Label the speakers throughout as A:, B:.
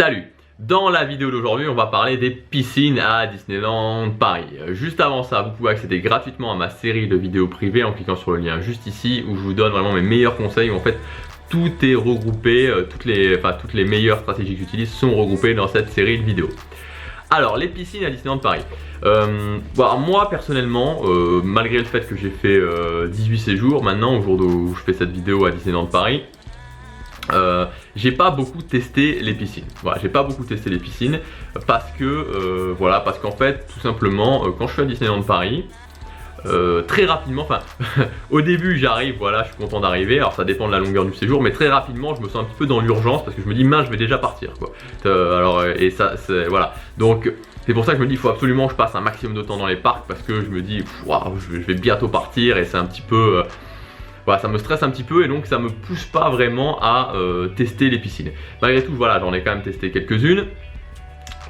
A: Salut! Dans la vidéo d'aujourd'hui, on va parler des piscines à Disneyland Paris. Juste avant ça, vous pouvez accéder gratuitement à ma série de vidéos privées en cliquant sur le lien juste ici où je vous donne vraiment mes meilleurs conseils où en fait tout est regroupé, toutes les meilleures stratégies que j'utilise sont regroupées dans cette série de vidéos. Alors, les piscines à Disneyland Paris. Moi personnellement, malgré le fait que j'ai fait 18 séjours maintenant au jour où je fais cette vidéo à Disneyland Paris, j'ai pas beaucoup testé les piscines. Voilà, j'ai pas beaucoup testé les piscines parce qu'en fait, tout simplement, quand je suis à Disneyland Paris, très rapidement, au début j'arrive, voilà, je suis content d'arriver, alors ça dépend de la longueur du séjour, mais très rapidement je me sens un petit peu dans l'urgence parce que je me dis mince, je vais déjà partir quoi. Voilà, donc c'est pour ça que je me dis il faut absolument que je passe un maximum de temps dans les parcs parce que je me dis waouh, je vais bientôt partir et c'est un petit peu voilà, ça me stresse un petit peu et donc ça me pousse pas vraiment à tester les piscines. Malgré tout, voilà, j'en ai quand même testé quelques-unes.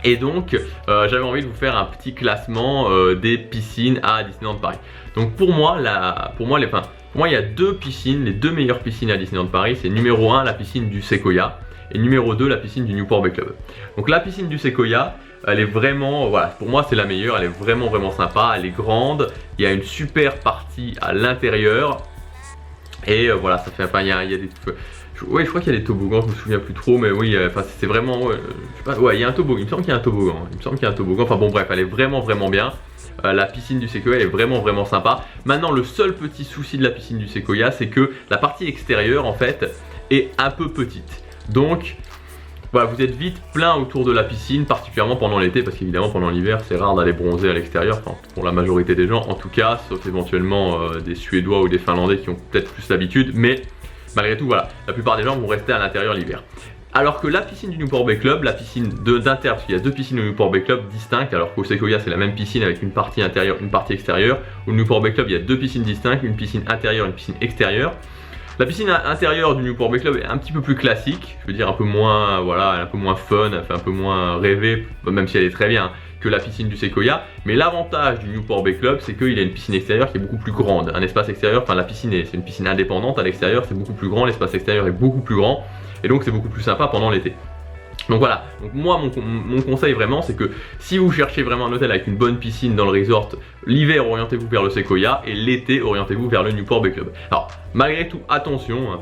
A: Et donc, j'avais envie de vous faire un petit classement des piscines à Disneyland Paris. Donc pour moi, il y a deux piscines, les deux meilleures piscines à Disneyland Paris. C'est numéro 1, la piscine du Sequoia, et numéro 2, la piscine du Newport Bay Club. Donc la piscine du Sequoia, elle est vraiment, voilà, pour moi c'est la meilleure. Elle est vraiment sympa, elle est grande. Il y a une super partie à l'intérieur. Et voilà, ça fait, il y a des... Ouais, je crois qu'il y a des toboggans, je me souviens plus trop, mais oui, c'est vraiment, je sais pas, ouais, il y a un toboggan, il me semble qu'il y a un toboggan, enfin bon bref, elle est vraiment bien. La piscine du Sequoia elle est vraiment sympa. Maintenant, le seul petit souci de la piscine du Sequoia, c'est que la partie extérieure en fait est un peu petite. Donc voilà, vous êtes vite plein autour de la piscine, particulièrement pendant l'été, parce qu'évidemment pendant l'hiver c'est rare d'aller bronzer à l'extérieur, enfin, pour la majorité des gens en tout cas, sauf éventuellement des Suédois ou des Finlandais qui ont peut-être plus l'habitude, mais malgré tout voilà, la plupart des gens vont rester à l'intérieur l'hiver. Alors que la piscine du Newport Bay Club, la piscine d'Inter, parce qu'il y a deux piscines au Newport Bay Club distinctes, alors qu'au Sequoia c'est la même piscine avec une partie intérieure, une partie extérieure. Au Newport Bay Club il y a deux piscines distinctes, une piscine intérieure, une piscine extérieure. La piscine intérieure du Newport Bay Club est un petit peu plus classique, je veux dire un peu moins, voilà, un peu moins fun, un peu moins rêvé, même si elle est très bien, que la piscine du Sequoia. Mais l'avantage du Newport Bay Club, c'est qu'il a une piscine extérieure qui est beaucoup plus grande. Un espace extérieur, enfin la piscine c'est une piscine indépendante, à l'extérieur c'est beaucoup plus grand, l'espace extérieur est beaucoup plus grand, et donc c'est beaucoup plus sympa pendant l'été. Donc voilà, donc moi mon conseil vraiment c'est que si vous cherchez vraiment un hôtel avec une bonne piscine dans le resort, l'hiver orientez-vous vers le Sequoia et l'été orientez-vous vers le Newport Bay Club. Alors malgré tout attention,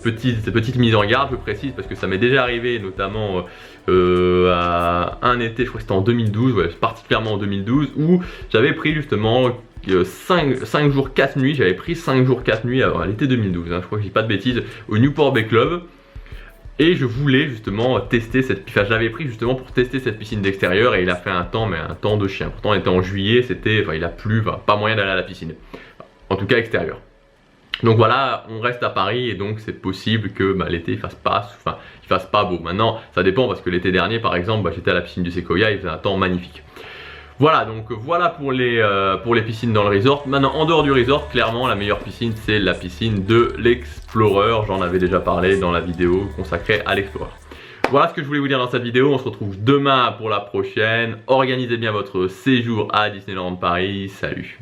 A: petite mise en garde, je précise parce que ça m'est déjà arrivé notamment à un été, je crois que c'était en 2012, ouais, particulièrement en 2012 où j'avais pris justement 5 jours 4 nuits, j'avais pris 5 jours 4 nuits à l'été 2012, je crois que je dis pas de bêtises, au Newport Bay Club. Et je voulais justement tester cette piscine, je l'avais pris justement pour tester cette piscine d'extérieur et il a fait un temps, mais un temps de chien. Pourtant on était en juillet, il a plu, pas moyen d'aller à la piscine. En tout cas extérieur. Donc voilà, on reste à Paris et donc c'est possible que l'été il fasse pas beau. Maintenant ça dépend parce que l'été dernier par exemple, j'étais à la piscine du Sequoia, il faisait un temps magnifique. Voilà, donc voilà pour les piscines dans le resort. Maintenant, en dehors du resort, clairement, la meilleure piscine, c'est la piscine de l'Explorer. J'en avais déjà parlé dans la vidéo consacrée à l'Explorer. Voilà ce que je voulais vous dire dans cette vidéo. On se retrouve demain pour la prochaine. Organisez bien votre séjour à Disneyland Paris. Salut!